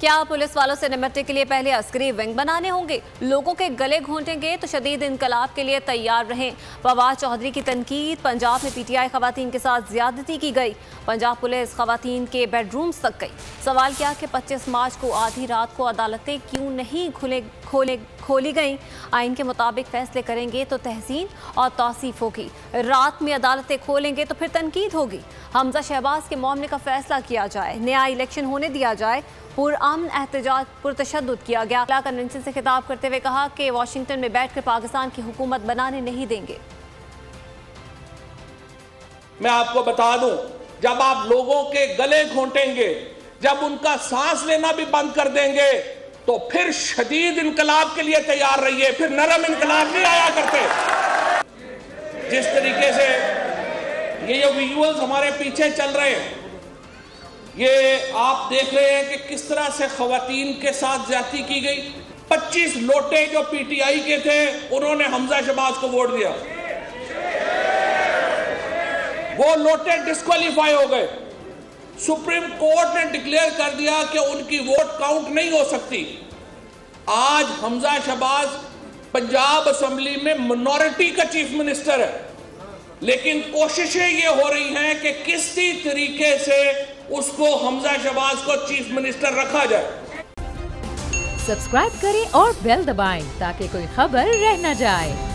क्या पुलिस वालों से निपटने के लिए पहले अस्करी विंग बनाने होंगे? लोगों के गले घोंटेंगे तो शदीद इनकलाब के लिए तैयार रहें। फवाद चौधरी की तनकीद। पंजाब में पीटीआई खवातीन के साथ ज्यादती की गई। पंजाब पुलिस खवातीन के बेडरूम्स तक गई। सवाल किया कि 25 मार्च को आधी रात को अदालतें क्यों नहीं खोली गई? आइन के मुताबिक फैसले करेंगे तो तहसीन और तौसीफ होगी। रात में अदालतें खोलेंगे तो फिर तनकीद होगी। हमजा शहबाज के मामले का फैसला किया जाए, नया इलेक्शन होने दिया जाए। पुरअमन एहतजाज पुरतशद्दुद किया गया। कन्वेंशन से खिताब करते हुए कहा कि वाशिंगटन में बैठकर पाकिस्तान की हुकूमत बनाने नहीं देंगे। मैं आपको बता दूं, जब आप लोगों के गले घोंटेंगे, जब उनका सांस लेना भी बंद कर देंगे, तो फिर शदीद इनकलाब के लिए तैयार रहिए। फिर नरम इनकलाब नहीं आया करते। जिस तरीके से ये जो विजुअल्स हमारे पीछे चल रहे हैं, ये आप देख रहे हैं कि किस तरह से खवातीन के साथ ज्यादती की गई। 25 लोटे जो पीटीआई के थे, उन्होंने हमजा शहबाज को वोट दिया। वो लोटे डिस्क्वालीफाई हो गए। सुप्रीम कोर्ट ने डिक्लेयर कर दिया कि उनकी वोट काउंट नहीं हो सकती। आज हमजा शहबाज पंजाब असेंबली में मिनॉरिटी का चीफ मिनिस्टर है, लेकिन कोशिशें ये हो रही हैं कि किसी तरीके से उसको हमजा शहबाज को चीफ मिनिस्टर रखा जाए। सब्सक्राइब करें और बेल दबाएं ताकि कोई खबर रह न जाए।